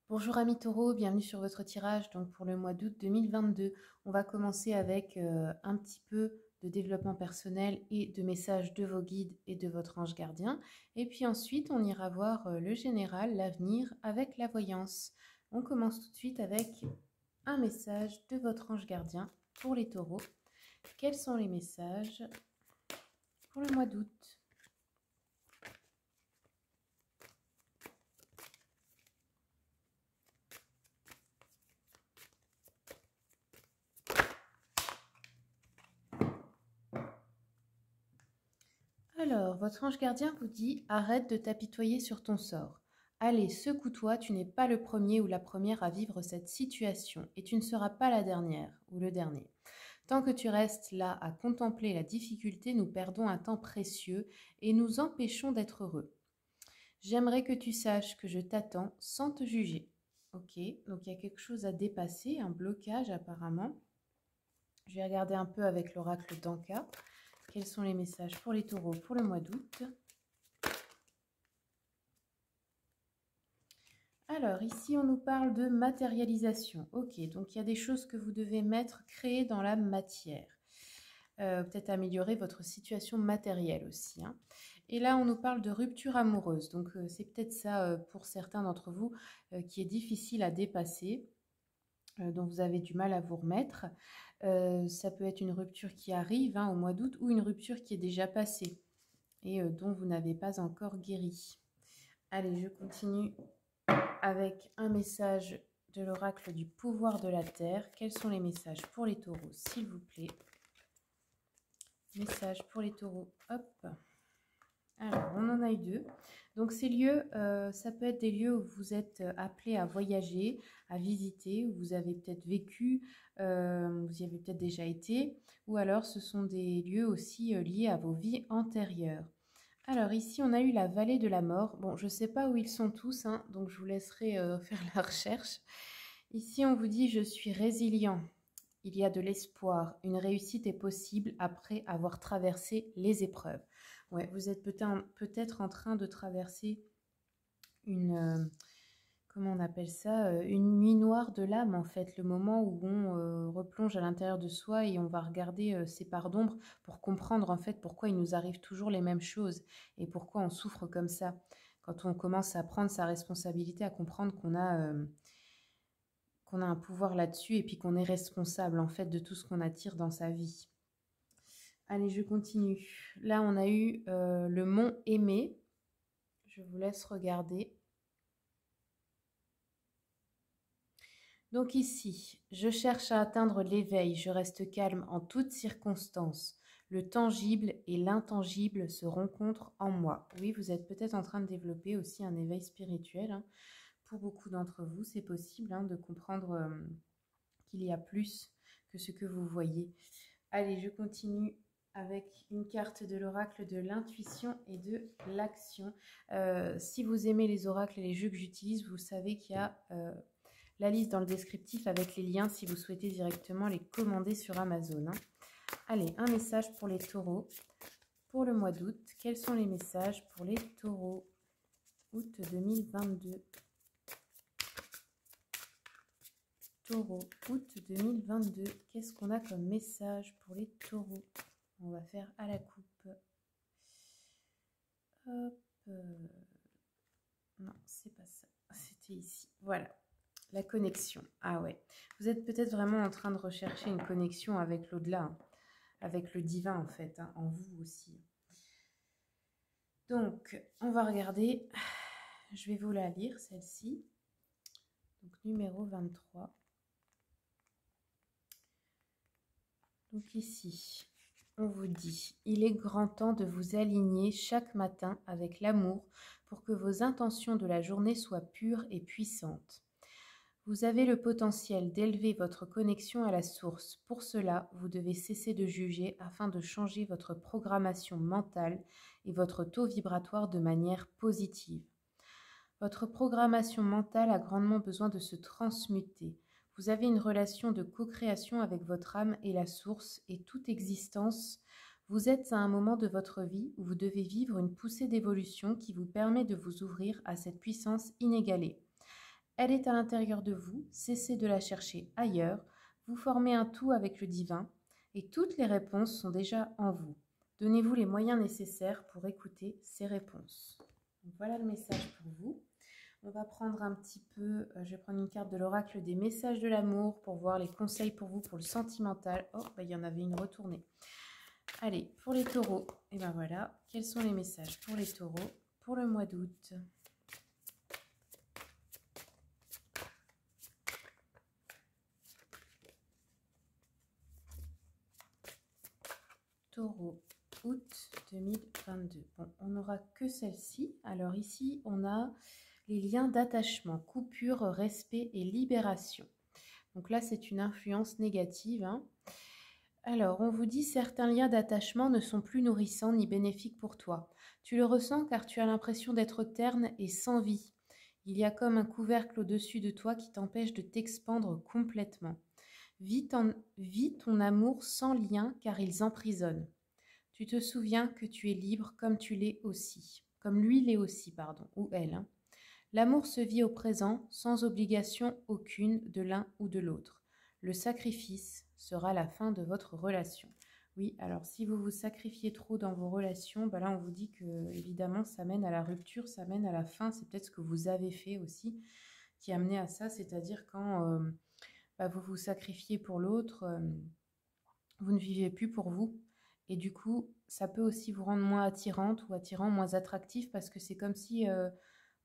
Bonjour amis taureaux, bienvenue sur votre tirage donc pour le mois d'août 2022. On va commencer avec un petit peu de développement personnel et de messages de vos guides et de votre ange gardien. Et puis ensuite, on ira voir le général, l'avenir avec la voyance. On commence tout de suite avec un message de votre ange gardien pour les taureaux. Quels sont les messages pour le mois d'août ? Alors, votre ange gardien vous dit « Arrête de t'apitoyer sur ton sort. Allez, secoue-toi, tu n'es pas le premier ou la première à vivre cette situation et tu ne seras pas la dernière ou le dernier. Tant que tu restes là à contempler la difficulté, nous perdons un temps précieux et nous empêchons d'être heureux. J'aimerais que tu saches que je t'attends sans te juger. » Ok, donc il y a quelque chose à dépasser, un blocage apparemment. Je vais regarder un peu avec l'oracle d'Anka. Quels sont les messages pour les taureaux pour le mois d'août ? Alors, ici, on nous parle de matérialisation. Ok, donc il y a des choses que vous devez créer dans la matière. Peut-être améliorer votre situation matérielle aussi. Et là, on nous parle de rupture amoureuse. Donc, c'est peut-être ça pour certains d'entre vous qui est difficile à dépasser, dont vous avez du mal à vous remettre. Ça peut être une rupture qui arrive au mois d'août ou une rupture qui est déjà passée et dont vous n'avez pas encore guéri. Allez, je continue avec un message de l'oracle du pouvoir de la terre. Quels sont les messages pour les taureaux, s'il vous plaît? Message pour les taureaux. Hop. Alors, on en a eu deux. Donc, ces lieux, ça peut être des lieux où vous êtes appelé à voyager, à visiter, où vous avez peut-être vécu, vous y avez peut-être déjà été, ou alors ce sont des lieux aussi liés à vos vies antérieures. Alors ici, on a eu la vallée de la mort. Bon, je ne sais pas où ils sont tous, donc je vous laisserai faire la recherche. Ici, on vous dit « Je suis résilient. Il y a de l'espoir. Une réussite est possible après avoir traversé les épreuves. » Ouais, vous êtes peut-être en train de traverser une... comment on appelle ça, une nuit noire de l'âme en fait, le moment où on replonge à l'intérieur de soi et on va regarder ces parts d'ombre pour comprendre en fait pourquoi il nous arrive toujours les mêmes choses et pourquoi on souffre comme ça. Quand on commence à prendre sa responsabilité, à comprendre qu'on a un pouvoir là-dessus et puis qu'on est responsable en fait de tout ce qu'on attire dans sa vie. Allez, je continue. Là, on a eu le mont Aimé. Je vous laisse regarder. Donc ici, je cherche à atteindre l'éveil, je reste calme en toutes circonstances. Le tangible et l'intangible se rencontrent en moi. Oui, vous êtes peut-être en train de développer aussi un éveil spirituel. Pour beaucoup d'entre vous, c'est possible de comprendre qu'il y a plus que ce que vous voyez. Allez, je continue avec une carte de l'oracle de l'intuition et de l'action. Si vous aimez les oracles et les jeux que j'utilise, vous savez qu'il y a... la liste dans le descriptif avec les liens si vous souhaitez directement les commander sur Amazon. Allez, un message pour les taureaux pour le mois d'août. Quels sont les messages pour les taureaux août 2022? Taureau, août 2022. Qu'est-ce qu'on a comme message pour les taureaux? On va faire à la coupe. Hop. Non, c'est pas ça. C'était ici. Voilà. La connexion. Ah ouais. Vous êtes peut-être vraiment en train de rechercher une connexion avec l'au-delà, avec le divin en fait, en vous aussi. Donc, on va regarder. Je vais vous la lire, celle-ci. Donc, numéro 23. Donc ici, on vous dit, il est grand temps de vous aligner chaque matin avec l'amour pour que vos intentions de la journée soient pures et puissantes. Vous avez le potentiel d'élever votre connexion à la source. Pour cela, vous devez cesser de juger afin de changer votre programmation mentale et votre taux vibratoire de manière positive. Votre programmation mentale a grandement besoin de se transmuter. Vous avez une relation de co-création avec votre âme et la source et toute existence. Vous êtes à un moment de votre vie où vous devez vivre une poussée d'évolution qui vous permet de vous ouvrir à cette puissance inégalée. Elle est à l'intérieur de vous, cessez de la chercher ailleurs, vous formez un tout avec le divin et toutes les réponses sont déjà en vous. Donnez-vous les moyens nécessaires pour écouter ces réponses. Donc voilà le message pour vous. On va prendre un petit peu, je vais prendre une carte de l'oracle des messages de l'amour pour voir les conseils pour vous pour le sentimental. Oh, bah, il y en avait une retournée. Allez, pour les taureaux, et ben voilà, quels sont les messages pour les taureaux pour le mois d'août? Taureau, août 2022. Bon, on n'aura que celle-ci. Alors ici, on a les liens d'attachement, coupure, respect et libération. Donc là, c'est une influence négative. Hein. Alors, on vous dit certains liens d'attachement ne sont plus nourrissants ni bénéfiques pour toi. Tu le ressens car tu as l'impression d'être terne et sans vie. Il y a comme un couvercle au-dessus de toi qui t'empêche de t'expandre complètement. Vis ton amour sans lien car ils emprisonnent. Tu te souviens que tu es libre comme tu l'es aussi, comme lui l'est aussi, pardon, ou elle. Hein. L'amour se vit au présent sans obligation aucune de l'un ou de l'autre. Le sacrifice sera la fin de votre relation. Oui, alors si vous vous sacrifiez trop dans vos relations, ben là on vous dit que évidemment ça mène à la rupture, ça mène à la fin. C'est peut-être ce que vous avez fait aussi qui a amené à ça, c'est-à-dire quand vous vous sacrifiez pour l'autre, vous ne vivez plus pour vous. Et du coup, ça peut aussi vous rendre moins attirante ou attirant, moins attractif parce que c'est comme si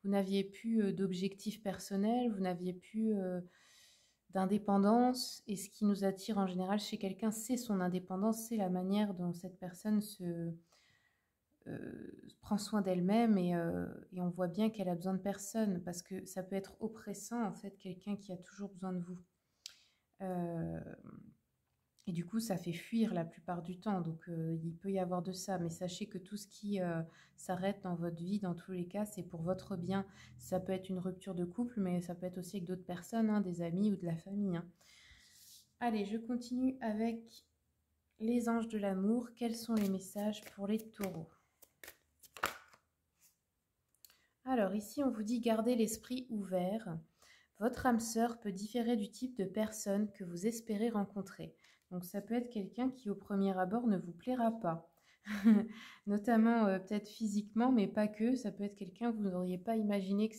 vous n'aviez plus d'objectifs personnels, vous n'aviez plus d'indépendance. Et ce qui nous attire en général chez quelqu'un, c'est son indépendance, c'est la manière dont cette personne prend soin d'elle-même et on voit bien qu'elle a besoin de personne parce que ça peut être oppressant en fait, quelqu'un qui a toujours besoin de vous. Et du coup, ça fait fuir la plupart du temps. Donc, il peut y avoir de ça. Mais sachez que tout ce qui s'arrête dans votre vie, dans tous les cas, c'est pour votre bien. Ça peut être une rupture de couple, mais ça peut être aussi avec d'autres personnes, hein, des amis ou de la famille. Hein. Allez, je continue avec les anges de l'amour. Quels sont les messages pour les taureaux? Alors, ici, on vous dit gardez l'esprit ouvert. Votre âme sœur peut différer du type de personne que vous espérez rencontrer. Donc ça peut être quelqu'un qui au premier abord ne vous plaira pas. Notamment peut-être physiquement, mais pas que. Ça peut être quelqu'un que vous n'auriez pas imaginé que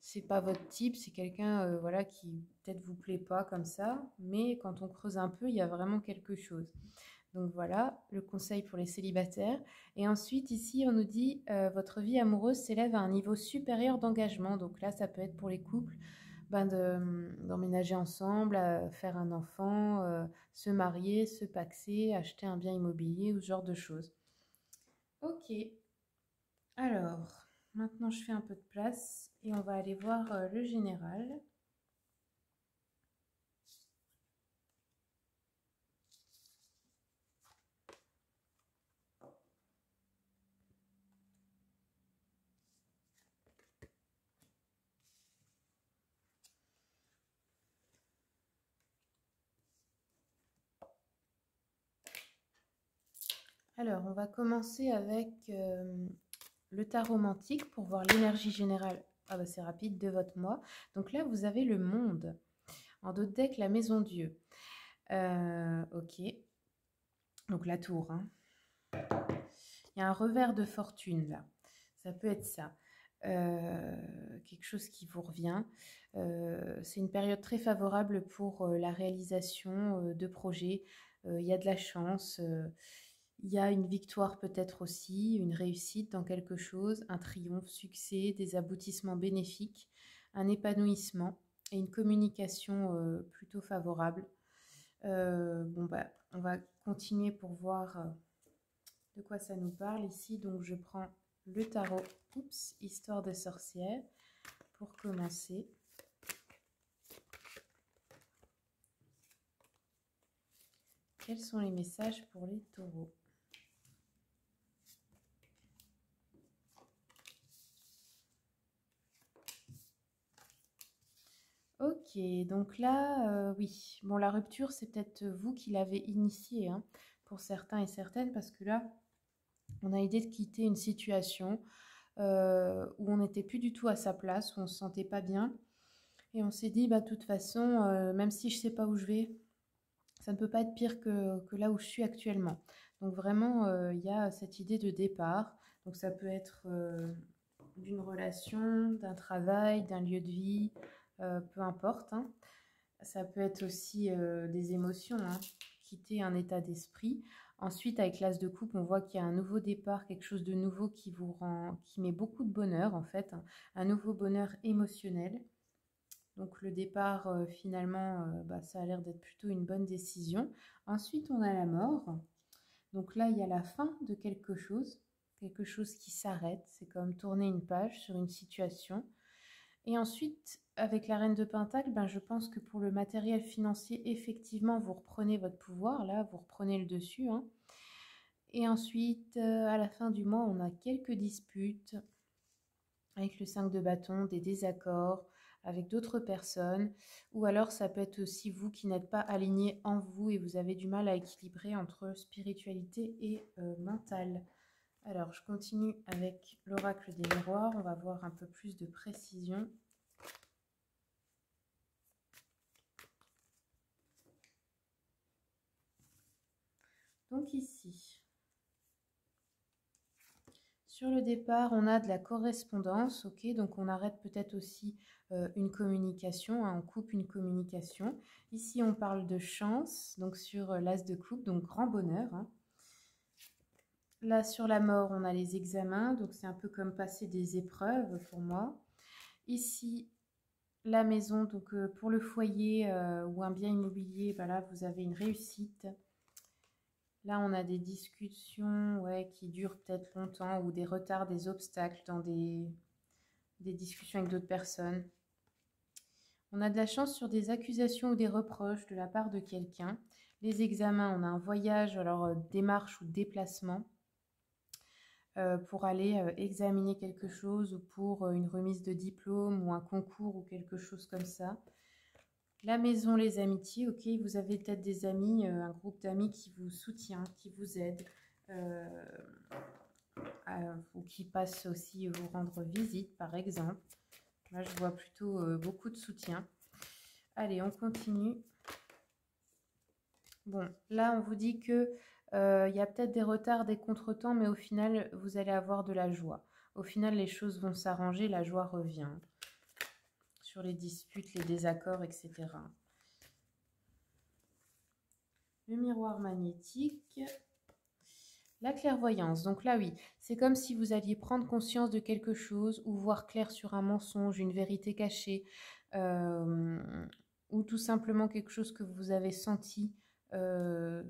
c'est pas votre type. C'est quelqu'un voilà, qui peut-être vous plaît pas comme ça. Mais quand on creuse un peu, il y a vraiment quelque chose. Donc voilà, le conseil pour les célibataires. Et ensuite, ici, on nous dit votre vie amoureuse s'élève à un niveau supérieur d'engagement. Donc là, ça peut être pour les couples d'emménager ensemble, faire un enfant, se marier, se paxer, acheter un bien immobilier ou ce genre de choses. Ok, alors, maintenant je fais un peu de place et on va aller voir le général. Alors, on va commencer avec le tarot romantique pour voir l'énergie générale. Ah bah c'est rapide, de votre mois. Donc là, vous avez le monde. En dos de deck, la maison Dieu. Ok. Donc la tour. Hein. Il y a un revers de fortune là. Ça peut être ça. Quelque chose qui vous revient. C'est une période très favorable pour la réalisation de projets. Il y a de la chance. Il y a une victoire peut-être aussi, une réussite dans quelque chose, un triomphe, succès, des aboutissements bénéfiques, un épanouissement et une communication plutôt favorable. On va continuer pour voir de quoi ça nous parle ici. Donc je prends le tarot, histoire de sorcière, pour commencer. Quels sont les messages pour les taureaux? Ok, donc là, oui. Bon, la rupture, c'est peut-être vous qui l'avez initiée, hein, pour certains et certaines, parce que là, on a l'idée de quitter une situation où on n'était plus du tout à sa place, où on ne se sentait pas bien. Et on s'est dit, bah, de toute façon, même si je ne sais pas où je vais, ça ne peut pas être pire que là où je suis actuellement. Donc vraiment, il y a cette idée de départ. Donc ça peut être d'une relation, d'un travail, d'un lieu de vie, peu importe, hein. Ça peut être aussi des émotions, hein, quitter un état d'esprit. Ensuite, avec l'as de coupe, on voit qu'il y a un nouveau départ, quelque chose de nouveau qui vous rend, qui met beaucoup de bonheur en fait, hein, un nouveau bonheur émotionnel. Donc le départ, finalement, bah, ça a l'air d'être plutôt une bonne décision. Ensuite, on a la mort. Donc là, il y a la fin de quelque chose qui s'arrête. C'est comme tourner une page sur une situation. Et ensuite, avec la reine de Pentacle, ben, je pense que pour le matériel financier, effectivement, vous reprenez votre pouvoir. Là, vous reprenez le dessus, hein. Et ensuite, à la fin du mois, on a quelques disputes avec le 5 de bâton, des désaccords avec d'autres personnes, ou alors ça peut être aussi vous qui n'êtes pas aligné en vous et vous avez du mal à équilibrer entre spiritualité et mental. Alors, je continue avec l'oracle des miroirs, on va voir un peu plus de précision. Donc ici, sur le départ, on a de la correspondance, ok, donc on arrête peut-être aussi une communication, hein, on coupe une communication. Ici, on parle de chance, donc sur l'as de coupe, donc grand bonheur, hein. Là, sur la mort, on a les examens, donc c'est un peu comme passer des épreuves pour moi. Ici, la maison, donc pour le foyer ou un bien immobilier, bah là, vous avez une réussite. Là, on a des discussions, ouais, qui durent peut-être longtemps ou des retards, des obstacles dans des discussions avec d'autres personnes. On a de la chance sur des accusations ou des reproches de la part de quelqu'un. Les examens, on a un voyage, alors démarche ou déplacement pour aller examiner quelque chose ou pour une remise de diplôme ou un concours ou quelque chose comme ça. La maison, les amitiés, ok, vous avez peut-être des amis, un groupe d'amis qui vous soutient, qui vous aide, ou qui passent aussi vous rendre visite, par exemple. Là, je vois plutôt beaucoup de soutien. Allez, on continue. Bon, là, on vous dit que il y a peut-être des retards, des contretemps, mais au final, vous allez avoir de la joie. Au final, les choses vont s'arranger, la joie revient. Sur les disputes, les désaccords, etc. Le miroir magnétique. La clairvoyance, donc là oui, c'est comme si vous alliez prendre conscience de quelque chose ou voir clair sur un mensonge, une vérité cachée, euh, ou tout simplement quelque chose que vous avez senti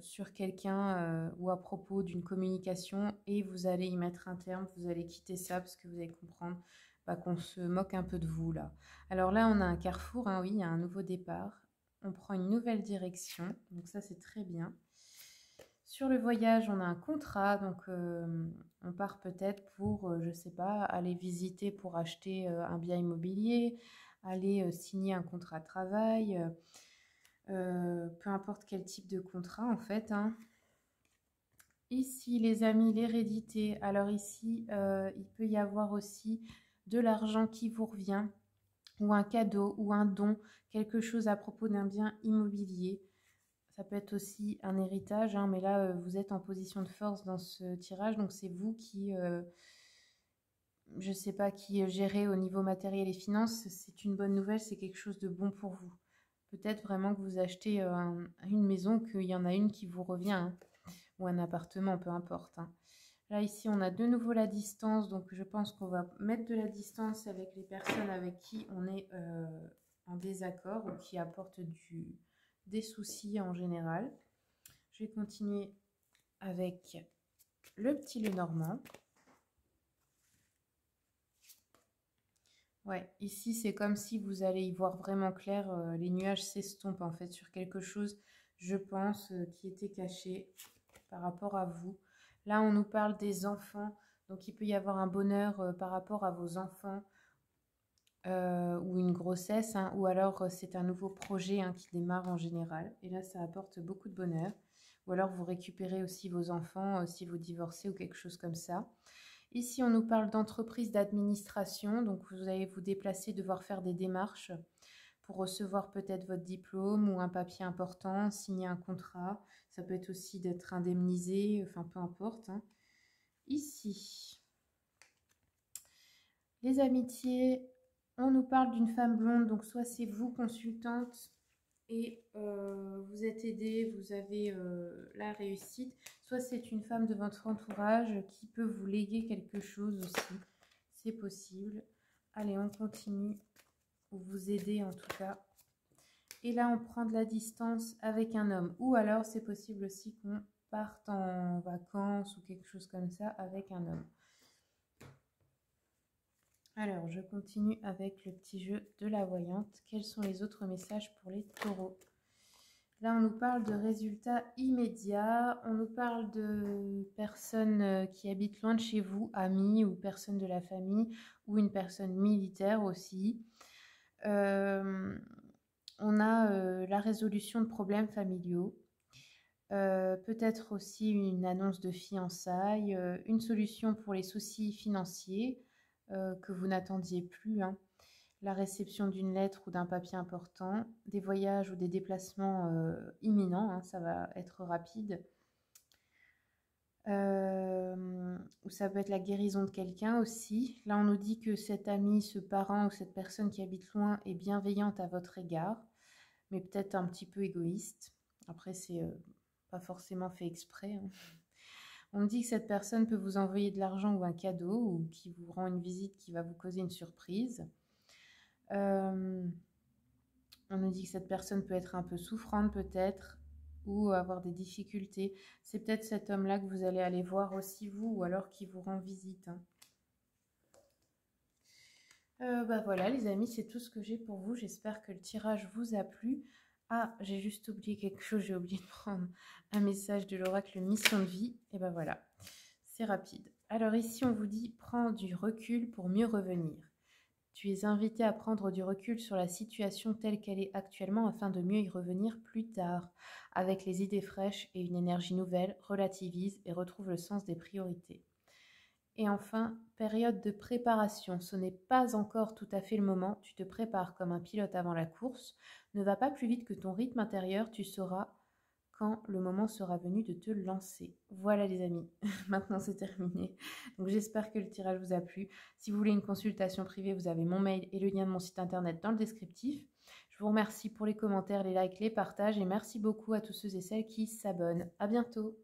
sur quelqu'un ou à propos d'une communication et vous allez y mettre un terme, vous allez quitter ça parce que vous allez comprendre bah, qu'on se moque un peu de vous là. Alors là on a un carrefour, hein, oui, il y a un nouveau départ, on prend une nouvelle direction, donc ça c'est très bien. Sur le voyage, on a un contrat, donc on part peut-être pour, je ne sais pas, aller visiter pour acheter un bien immobilier, aller signer un contrat de travail, peu importe quel type de contrat en fait, hein. Ici, les amis, l'hérédité. Alors ici, il peut y avoir aussi de l'argent qui vous revient, ou un cadeau, ou un don, quelque chose à propos d'un bien immobilier. Ça peut être aussi un héritage, hein, mais là, vous êtes en position de force dans ce tirage, donc c'est vous qui, je ne sais pas, qui gérez au niveau matériel et finances. C'est une bonne nouvelle, c'est quelque chose de bon pour vous. Peut-être vraiment que vous achetez une maison, qu'il y en a une qui vous revient, hein, ou un appartement, peu importe, hein. Là, ici, on a de nouveau la distance, donc je pense qu'on va mettre de la distance avec les personnes avec qui on est en désaccord ou qui apportent des soucis en général. Je vais continuer avec le petit Lenormand. Ouais, ici, c'est comme si vous allez y voir vraiment clair. Les nuages s'estompent en fait sur quelque chose, je pense, qui était caché par rapport à vous. Là, on nous parle des enfants. Donc, il peut y avoir un bonheur par rapport à vos enfants ou une grossesse, hein, ou alors c'est un nouveau projet hein, qui démarre en général. Et là, ça apporte beaucoup de bonheur. Ou alors, vous récupérez aussi vos enfants si vous divorcez ou quelque chose comme ça. Ici, on nous parle d'entreprise d'administration. Donc, vous allez vous déplacer, devoir faire des démarches pour recevoir peut-être votre diplôme ou un papier important, signer un contrat. Ça peut être aussi d'être indemnisé, enfin peu importe. Hein. Ici, les amitiés, on nous parle d'une femme blonde, donc soit c'est vous, consultante, et vous êtes aidé, vous avez la réussite, soit c'est une femme de votre entourage qui peut vous léguer quelque chose aussi. C'est possible. Allez, on continue, ou vous aider en tout cas. Et là, on prend de la distance avec un homme. Ou alors, c'est possible aussi qu'on parte en vacances ou quelque chose comme ça avec un homme. Alors, je continue avec le petit jeu de la voyante. Quels sont les autres messages pour les taureaux? Là, on nous parle de résultats immédiats. On nous parle de personnes qui habitent loin de chez vous, amis ou personnes de la famille, ou une personne militaire aussi. On a la résolution de problèmes familiaux. Peut-être aussi une annonce de fiançailles, une solution pour les soucis financiers que vous n'attendiez plus, hein. La réception d'une lettre ou d'un papier important, des voyages ou des déplacements imminents, hein, ça va être rapide. Ou ça peut être la guérison de quelqu'un aussi. Là, on nous dit que cet ami, ce parent ou cette personne qui habite loin est bienveillante à votre égard, mais peut-être un petit peu égoïste. Après, c'est pas forcément fait exprès, hein. On me dit que cette personne peut vous envoyer de l'argent ou un cadeau ou qui vous rend une visite qui va vous causer une surprise. On nous dit que cette personne peut être un peu souffrante peut-être ou avoir des difficultés. C'est peut-être cet homme-là que vous allez aller voir aussi vous ou alors qui vous rend visite. Hein. Bah voilà les amis, c'est tout ce que j'ai pour vous. J'espère que le tirage vous a plu. Ah, j'ai juste oublié quelque chose, j'ai oublié de prendre un message de l'oracle Mission de vie. Et ben voilà, c'est rapide. Alors ici, on vous dit « Prends du recul pour mieux revenir ». Tu es invité à prendre du recul sur la situation telle qu'elle est actuellement afin de mieux y revenir plus tard. Avec les idées fraîches et une énergie nouvelle, relativise et retrouve le sens des priorités. Et enfin, période de préparation. Ce n'est pas encore tout à fait le moment. Tu te prépares comme un pilote avant la course. Ne va pas plus vite que ton rythme intérieur. Tu sauras quand le moment sera venu de te lancer. Voilà les amis, maintenant c'est terminé. Donc j'espère que le tirage vous a plu. Si vous voulez une consultation privée, vous avez mon mail et le lien de mon site internet dans le descriptif. Je vous remercie pour les commentaires, les likes, les partages et merci beaucoup à tous ceux et celles qui s'abonnent. À bientôt.